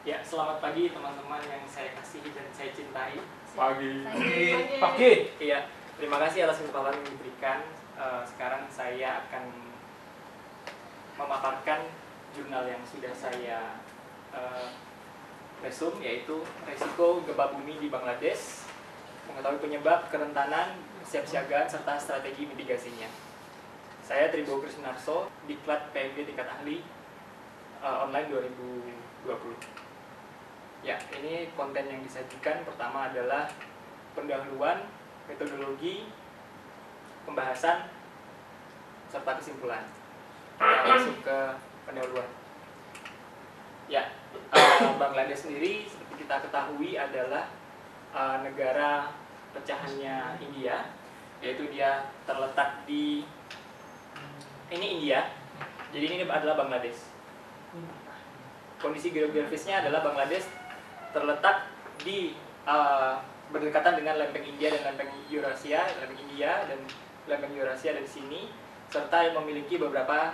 Ya, selamat pagi teman-teman yang saya kasihi dan saya cintai. Pagi. Pagi. Iya, terima kasih atas kesempatan yang diberikan. Sekarang saya akan memaparkan jurnal yang sudah saya resum, yaitu resiko gempa bumi di Bangladesh, mengetahui penyebab, kerentanan, kesiapsiagaan, serta strategi mitigasinya. Saya Tribo Krisnarso, Diklat PMG tingkat ahli online 2020. Ya, ini konten yang disajikan. Pertama adalah pendahuluan, metodologi, pembahasan, serta kesimpulan. Kita masuk ke pendahuluan. Ya, Bangladesh sendiri seperti kita ketahui adalah negara pecahannya India, yaitu dia terletak di India. Jadi ini adalah Bangladesh. Kondisi geografisnya adalah Bangladesh terletak di berdekatan dengan lempeng India dan lempeng Eurasia, lempeng India dan lempeng Eurasia dari sini, serta memiliki beberapa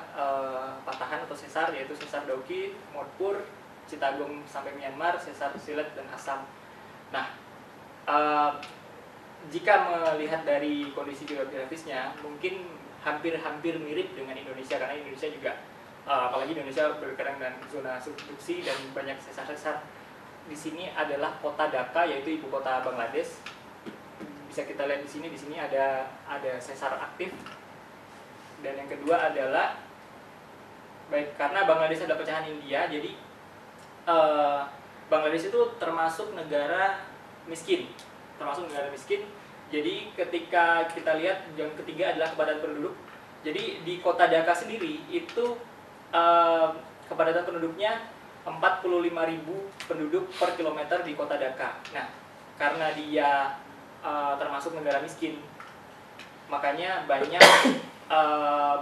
patahan atau sesar, yaitu sesar Dauki, Modpur, Chittagong sampai Myanmar, sesar Sylhet dan Assam. Nah, jika melihat dari kondisi geografisnya, mungkin hampir mirip dengan Indonesia, karena Indonesia juga apalagi Indonesia berkaitan dengan zona subduksi dan banyak sesar-sesar. Di sini adalah kota Dhaka, yaitu ibu kota Bangladesh. Bisa kita lihat di sini ada sesar aktif. Dan yang kedua adalah karena Bangladesh adalah pecahan India, jadi Bangladesh itu termasuk negara miskin. Jadi ketika kita lihat yang ketiga adalah kepadatan penduduk. Jadi di kota Dhaka sendiri itu kepadatan penduduknya 45.000 penduduk per kilometer di kota Dhaka. Nah, karena dia termasuk negara miskin, makanya banyak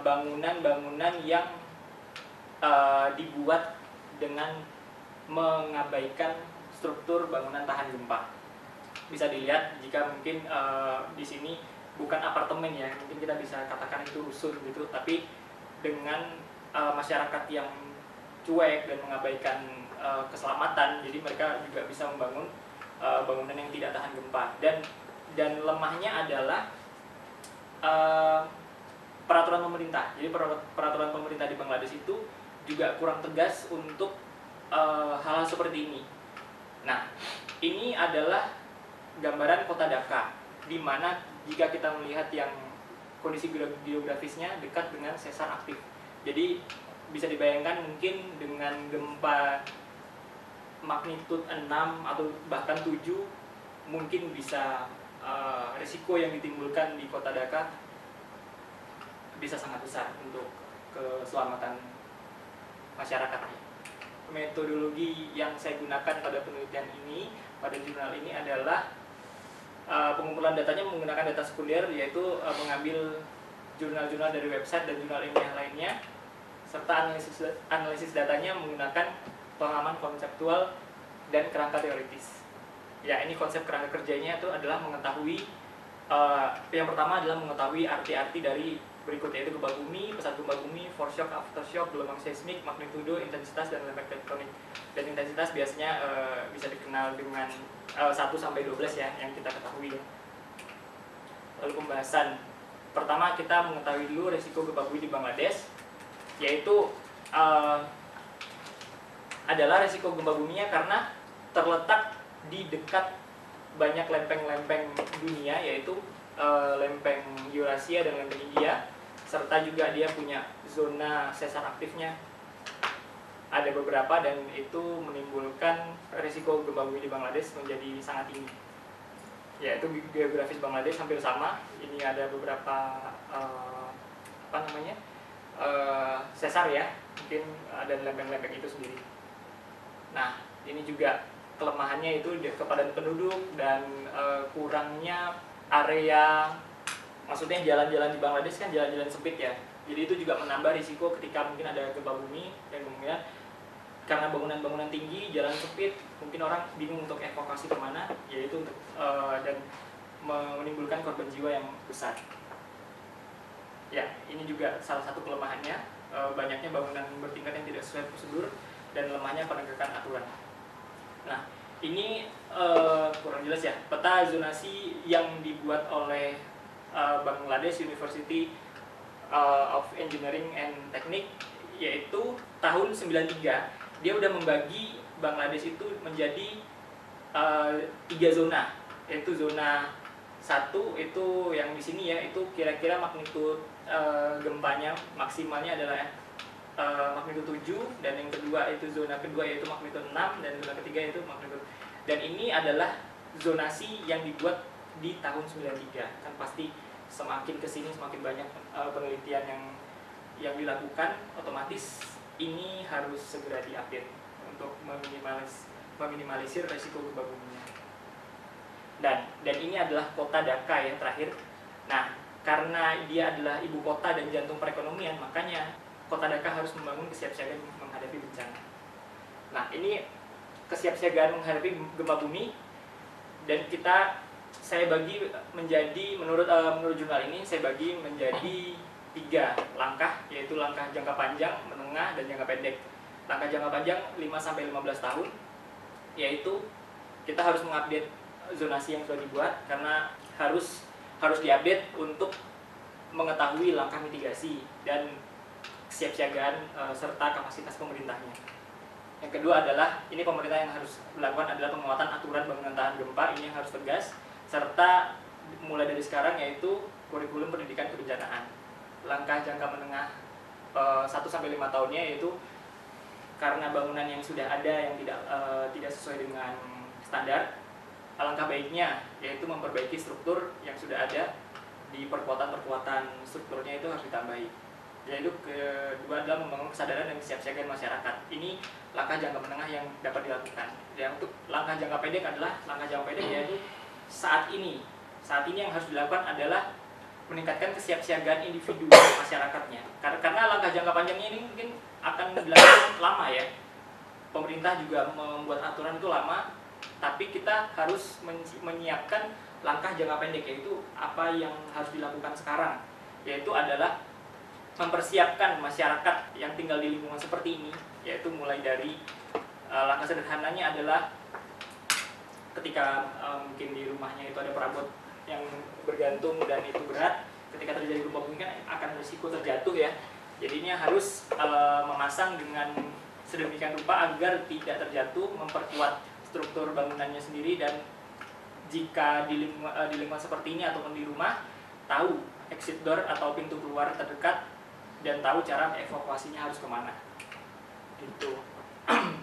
bangunan-bangunan yang dibuat dengan mengabaikan struktur bangunan tahan gempa. Bisa dilihat jika mungkin di sini bukan apartemen ya, mungkin kita bisa katakan itu rusun gitu, tapi dengan masyarakat yang cuek dan mengabaikan keselamatan, jadi mereka juga bisa membangun bangunan yang tidak tahan gempa. Dan lemahnya adalah peraturan pemerintah. Jadi peraturan pemerintah di Bangladesh itu juga kurang tegas untuk hal-hal seperti ini. Nah, ini adalah gambaran kota Dhaka, di mana jika kita melihat yang kondisi geografisnya dekat dengan sesar aktif. Jadi bisa dibayangkan mungkin dengan gempa magnitudo 6 atau bahkan 7, mungkin bisa risiko yang ditimbulkan di kota Dhaka bisa sangat besar untuk keselamatan masyarakat. Metodologi yang saya gunakan pada penelitian ini, pada jurnal ini adalah pengumpulan datanya menggunakan data sekunder, yaitu mengambil jurnal-jurnal dari website dan jurnal ilmiah lainnya, serta analisis datanya menggunakan pengalaman konseptual dan kerangka teoritis. Ya, ini konsep kerangka kerjanya itu adalah mengetahui, yang pertama adalah mengetahui arti-arti dari berikut, yaitu gempa bumi, pesat gempa bumi, foreshock, aftershock, gelombang seismik, magnitudo, intensitas, dan lempeng tektonik. Dan intensitas biasanya bisa dikenal dengan 1 sampai 12 ya, yang kita ketahui ya. Lalu pembahasan pertama, kita mengetahui dulu risiko gempa bumi di Bangladesh, yaitu adalah risiko gempa buminya karena terletak di dekat banyak lempeng-lempeng dunia, yaitu lempeng Eurasia dan lempeng India, serta juga dia punya zona sesar aktifnya ada beberapa, dan itu menimbulkan risiko gempa bumi di Bangladesh menjadi sangat tinggi. Yaitu geografis Bangladesh hampir sama. Ini ada beberapa sesar ya, mungkin ada lempeng-lempeng itu sendiri. Nah, ini juga kelemahannya itu kepadatan penduduk dan kurangnya area. Maksudnya jalan-jalan di Bangladesh kan jalan-jalan sempit ya, jadi itu juga menambah risiko ketika mungkin ada gempa bumi, dan kemudian karena bangunan-bangunan tinggi, jalan sempit, mungkin orang bingung untuk evakuasi kemana, yaitu untuk dan menimbulkan korban jiwa yang besar. Ya, ini juga salah satu kelemahannya, banyaknya bangunan bertingkat yang tidak sesuai prosedur dan lemahnya penegakan aturan. Ini kurang jelas ya. Peta zonasi yang dibuat oleh Bangladesh University of Engineering and Technique, yaitu tahun 93. Dia udah membagi Bangladesh itu menjadi 3 zona, yaitu zona 1 itu yang di sini ya, itu kira-kira magnitud gempanya maksimalnya adalah magnitud 7, dan yang kedua itu zona kedua yaitu magnitud 6, dan zona ketiga itu magnitud. Dan ini adalah zonasi yang dibuat di tahun 93. Kan pasti semakin kesini semakin banyak penelitian yang dilakukan, otomatis ini harus segera diupdate untuk meminimalisir resiko gempa buminya. Dan ini adalah kota Dhaka yang terakhir. Nah, karena dia adalah ibu kota dan jantung perekonomian, makanya kota Dhaka harus membangun kesiapsiagaan menghadapi bencana. Nah, ini kesiapsiagaan menghadapi gempa bumi, dan saya bagi menjadi menurut jurnal ini saya bagi menjadi 3 langkah, yaitu langkah jangka panjang, menengah, dan jangka pendek. Langkah jangka panjang 5-15 tahun, yaitu kita harus mengupdate zonasi yang sudah dibuat, karena harus diupdate untuk mengetahui langkah mitigasi dan kesiapsiagaan serta kapasitas pemerintahnya. Yang kedua adalah, ini pemerintah yang harus melakukan adalah penguatan aturan bangunan tahan gempa, ini yang harus tegas, serta mulai dari sekarang yaitu kurikulum pendidikan kebencanaan. Langkah jangka menengah 1-5 tahunnya yaitu karena bangunan yang sudah ada yang tidak sesuai dengan standar, alangkah baiknya yaitu memperbaiki struktur yang sudah ada, di perkuatan strukturnya itu harus ditambahi. Yaitu kedua adalah membangun kesadaran dan kesiapsiagaan masyarakat. Ini langkah jangka menengah yang dapat dilakukan. Yang untuk langkah jangka pendek adalah yaitu saat ini yang harus dilakukan adalah meningkatkan kesiapsiagaan individu masyarakatnya. Karena langkah jangka panjangnya ini mungkin akan dilakukan lama ya. Pemerintah juga membuat aturan itu lama, tapi kita harus menyiapkan langkah jangka pendek, yaitu apa yang harus dilakukan sekarang, yaitu adalah mempersiapkan masyarakat yang tinggal di lingkungan seperti ini, yaitu mulai dari langkah sederhananya adalah ketika mungkin di rumahnya itu ada perabot yang bergantung dan itu berat, ketika terjadi gempa bumi kan akan risiko terjatuh ya. Jadinya harus memasang dengan sedemikian rupa agar tidak terjatuh, memperkuat struktur bangunannya sendiri, dan jika di lingkungan seperti ini ataupun di rumah, tahu exit door atau pintu keluar terdekat dan tahu cara evakuasinya harus kemana gitu.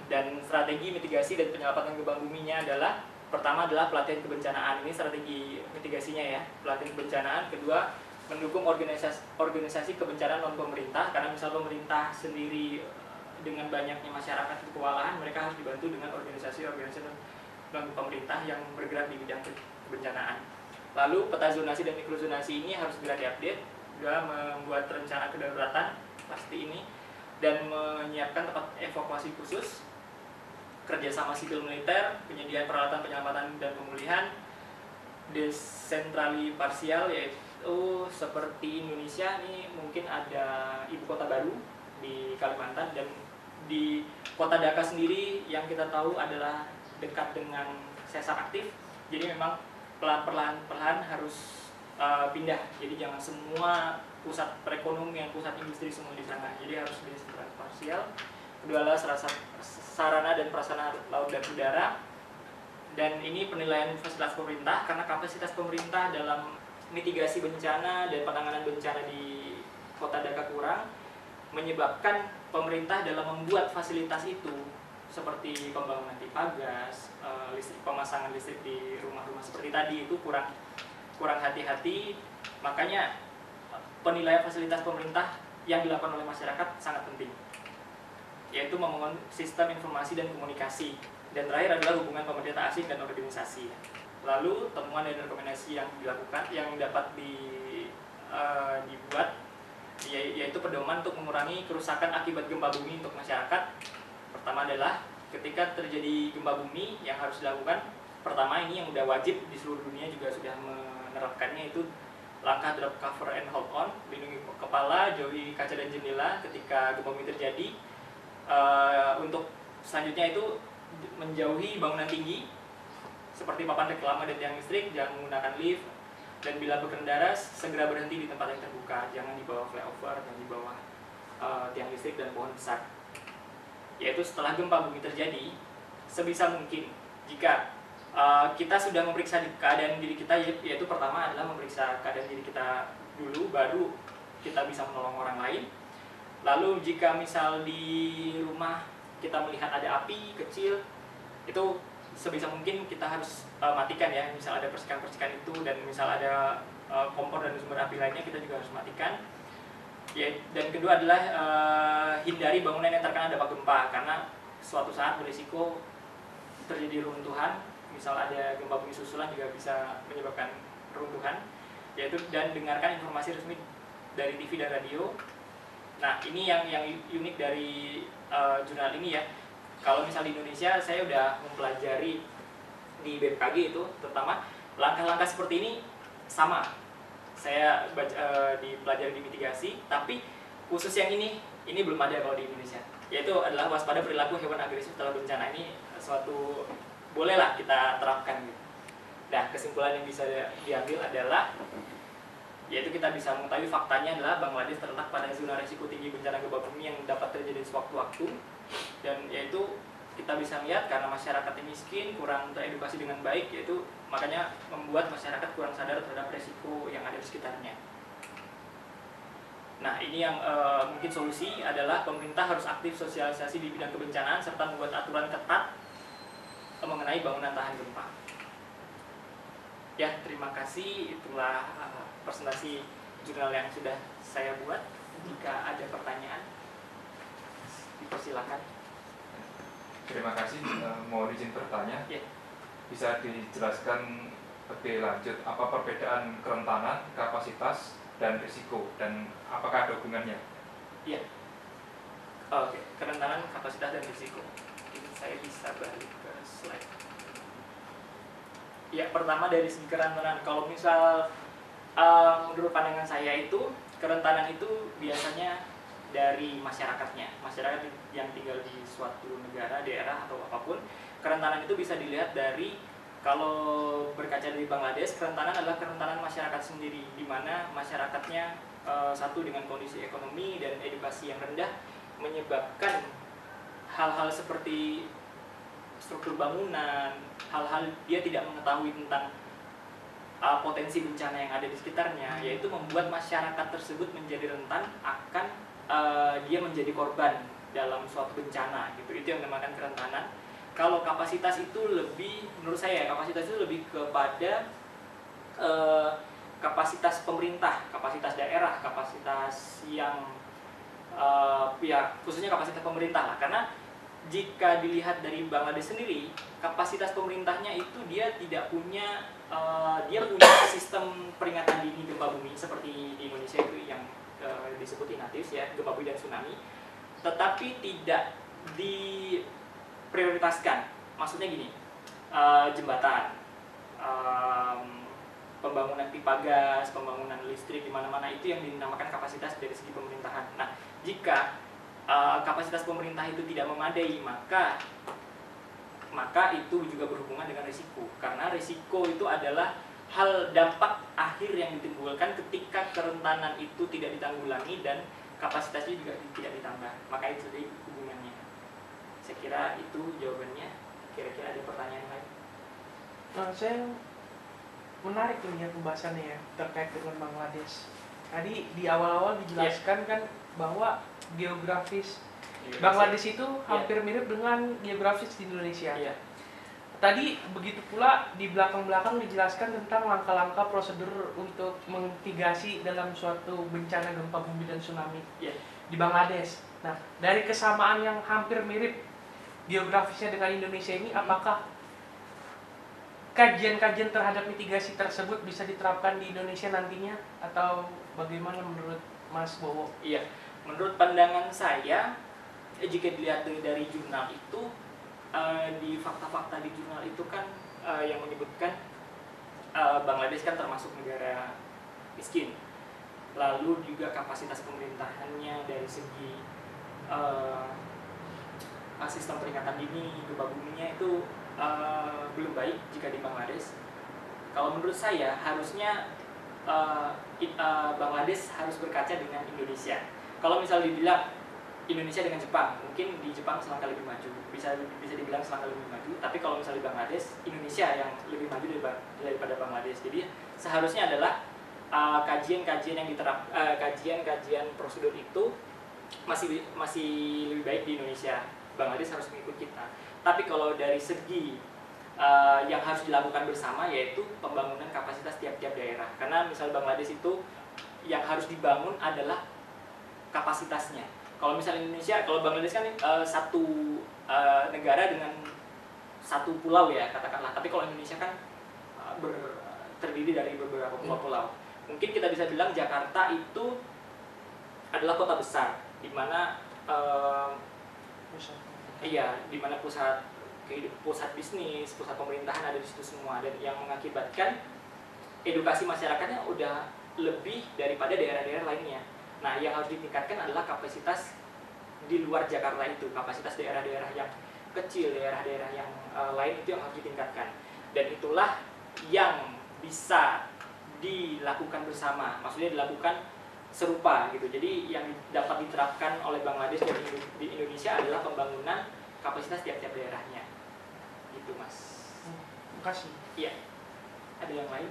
Dan strategi mitigasi dan penyelamatan gempa buminya adalah, pertama adalah pelatihan kebencanaan, ini strategi mitigasinya ya, pelatihan kebencanaan. Kedua, mendukung organisasi kebencanaan non pemerintah, karena misal pemerintah sendiri dengan banyaknya masyarakat itu kewalahan, mereka harus dibantu dengan organisasi non pemerintah yang bergerak di bidang kebencanaan. Lalu peta zonasi dan mikrozonasi ini harus segera diupdate, juga membuat rencana kedaruratan pasti ini, dan menyiapkan tempat evakuasi khusus, kerjasama sipil militer, penyediaan peralatan penyelamatan dan pemulihan, desentrali parsial, yaitu seperti Indonesia ini mungkin ada ibu kota baru di Kalimantan, dan di kota Dhaka sendiri yang kita tahu adalah dekat dengan sesar aktif, jadi memang perlahan harus pindah, jadi jangan semua pusat perekonomian, pusat industri semua di sana, jadi harus desentralisasi parsial. Kedua adalah sarana dan prasarana laut dan udara, dan ini penilaian fasilitas pemerintah, karena kapasitas pemerintah dalam mitigasi bencana dan penanganan bencana di kota Dhaka kurang, menyebabkan pemerintah dalam membuat fasilitas itu seperti pembangunan pipa gas, pemasangan listrik di rumah-rumah seperti tadi itu kurang hati-hati. Makanya penilaian fasilitas pemerintah yang dilakukan oleh masyarakat sangat penting, yaitu membangun sistem informasi dan komunikasi. Dan terakhir adalah hubungan pemerintah asing dan organisasi. Lalu temuan dan rekomendasi yang dilakukan, yang dapat dibuat, yaitu pedoman untuk mengurangi kerusakan akibat gempa bumi untuk masyarakat. Pertama adalah ketika terjadi gempa bumi yang harus dilakukan, pertama ini yang udah wajib di seluruh dunia juga sudah menerapkannya, itu langkah drop cover and hold on, lindungi kepala, jauhi kaca dan jendela ketika gempa bumi terjadi. Untuk selanjutnya itu menjauhi bangunan tinggi seperti papan reklame dan tiang listrik, jangan menggunakan lift, dan bila berkendara segera berhenti di tempat yang terbuka, jangan di bawah flyover dan di bawah tiang listrik dan pohon besar. Yaitu setelah gempa bumi terjadi, sebisa mungkin jika kita sudah memeriksa keadaan diri kita, yaitu pertama adalah memeriksa keadaan diri kita dulu, baru kita bisa menolong orang lain. Lalu jika misal di rumah kita melihat ada api kecil, itu sebisa mungkin kita harus matikan ya. Misal ada percikan-percikan itu dan misal ada kompor dan sumber api lainnya, kita juga harus matikan. Ya, dan kedua adalah hindari bangunan yang terkena dampak gempa, karena suatu saat berisiko terjadi runtuhan. Misal ada gempa bumi susulan juga bisa menyebabkan runtuhan. Yaitu, dan dengarkan informasi resmi dari TV dan radio. Nah, ini yang unik dari jurnal ini ya. Kalau misal di Indonesia, saya udah mempelajari di BMKG itu, terutama langkah-langkah seperti ini sama. Saya dipelajari di mitigasi, tapi khusus yang ini belum ada kalau di Indonesia. Yaitu adalah waspada perilaku hewan agresif setelah bencana. Ini suatu bolehlah kita terapkan gitu. Nah, kesimpulan yang bisa diambil adalah, yaitu kita bisa mengetahui faktanya adalah Bangladesh terletak pada zona risiko tinggi bencana gempa bumi yang dapat terjadi sewaktu-waktu. Dan yaitu kita bisa lihat karena masyarakatnya miskin, kurang teredukasi dengan baik, yaitu makanya membuat masyarakat kurang sadar terhadap resiko yang ada di sekitarnya. Nah, ini yang mungkin solusi adalah pemerintah harus aktif sosialisasi di bidang kebencanaan serta membuat aturan ketat mengenai bangunan tahan gempa. Ya, terima kasih. Itulah presentasi jurnal yang sudah saya buat. Jika ada pertanyaan, dipersilakan. Terima kasih. Mohon izin bertanya. Ya. Bisa dijelaskan lebih lanjut apa perbedaan kerentanan, kapasitas, dan risiko, dan apakah ada hubungannya? Iya. Oke, kerentanan, kapasitas, dan risiko. Ini saya bisa balik ke slide. Ya, pertama dari segi kerentanan. Kalau misal menurut pandangan saya itu, kerentanan itu biasanya dari masyarakatnya. Masyarakat yang tinggal di suatu negara, daerah, atau apapun, kerentanan itu bisa dilihat dari, kalau berkaca dari Bangladesh, kerentanan adalah kerentanan masyarakat sendiri, di mana masyarakatnya satu dengan kondisi ekonomi dan edukasi yang rendah, menyebabkan hal-hal seperti struktur bangunan, hal-hal dia tidak mengetahui tentang potensi bencana yang ada di sekitarnya, yaitu membuat masyarakat tersebut menjadi rentan akan dia menjadi korban dalam suatu bencana gitu. Itu yang dinamakan kerentanan. Kalau kapasitas itu lebih, menurut saya kapasitas itu lebih kepada kapasitas pemerintah, kapasitas daerah, kapasitas yang ya khususnya kapasitas pemerintah lah. Karena jika dilihat dari Bangladesh sendiri, kapasitas pemerintahnya itu dia tidak punya dia punya sistem peringatan dini gempa bumi seperti di Indonesia itu yang disebut INATIS ya, gempa bumi dan tsunami, tetapi tidak diprioritaskan. Maksudnya gini, jembatan, pembangunan pipa gas, pembangunan listrik di mana-mana, itu yang dinamakan kapasitas dari segi pemerintahan. Nah, jika kapasitas pemerintah itu tidak memadai, maka itu juga berhubungan dengan risiko. Karena risiko itu adalah dampak akhir yang ditimbulkan ketika kerentanan itu tidak ditanggulangi dan kapasitasnya juga tidak ditambah. Maka itu jadi hubungannya. Saya kira itu jawabannya. Kira-kira ada pertanyaan lain? Nah, saya menarik nih ya pembahasannya ya terkait dengan Bangladesh. Tadi di awal-awal dijelaskan kan bahwa geografis Bangladesh itu hampir mirip dengan geografis di Indonesia. Tadi begitu pula di belakang-belakang dijelaskan tentang langkah-langkah prosedur untuk mitigasi dalam suatu bencana gempa bumi dan tsunami di Bangladesh. Nah, dari kesamaan yang hampir mirip geografisnya dengan Indonesia ini, apakah kajian-kajian terhadap mitigasi tersebut bisa diterapkan di Indonesia nantinya, atau bagaimana menurut Mas Bowo? Iya, menurut pandangan saya, jika dilihat dari jurnal itu, di fakta-fakta di jurnal itu kan yang menyebutkan Bangladesh kan termasuk negara miskin. Lalu juga kapasitas pemerintahannya dari segi sistem peringatan dini gempa buminya itu belum baik jika di Bangladesh. Kalau menurut saya harusnya Bangladesh harus berkaca dengan Indonesia. Kalau misalnya dibilang Indonesia dengan Jepang, mungkin di Jepang selangkah lebih maju, bisa dibilang selangkah lebih maju. Tapi kalau misalnya di Bangladesh, Indonesia yang lebih maju daripada Bangladesh. Jadi seharusnya adalah kajian-kajian yang kajian-kajian prosedur itu masih lebih baik di Indonesia. Bangladesh harus mengikut kita. Tapi kalau dari segi yang harus dilakukan bersama, yaitu pembangunan kapasitas tiap-tiap daerah. Karena misal Bangladesh itu yang harus dibangun adalah kapasitasnya. Kalau misalnya Indonesia, kalau Bangladesh kan satu negara dengan satu pulau ya katakanlah. Tapi kalau Indonesia kan terdiri dari beberapa pulau-pulau. Mungkin kita bisa bilang Jakarta itu adalah kota besar, di mana di mana pusat bisnis, pusat pemerintahan ada di situ semua, dan yang mengakibatkan edukasi masyarakatnya udah lebih daripada daerah-daerah lainnya. Nah, yang harus ditingkatkan adalah kapasitas di luar Jakarta itu, kapasitas daerah-daerah yang kecil, daerah-daerah yang lain itu yang harus ditingkatkan. Dan itulah yang bisa dilakukan bersama, maksudnya dilakukan serupa gitu. Jadi yang dapat diterapkan oleh Bangladesh dan di Indonesia adalah pembangunan kapasitas tiap-tiap daerahnya. Gitu, Mas. Terima kasih. Iya. Ada yang lain?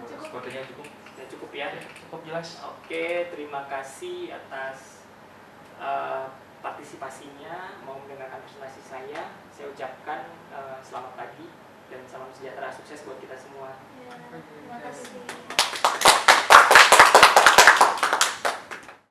Sepertinya cukup. Ya, cukup ya. Cukup jelas. Oke, terima kasih atas partisipasinya, mau mendengarkan presentasi saya. Saya ucapkan selamat pagi dan salam sejahtera, sukses buat kita semua. Ya, terima kasih.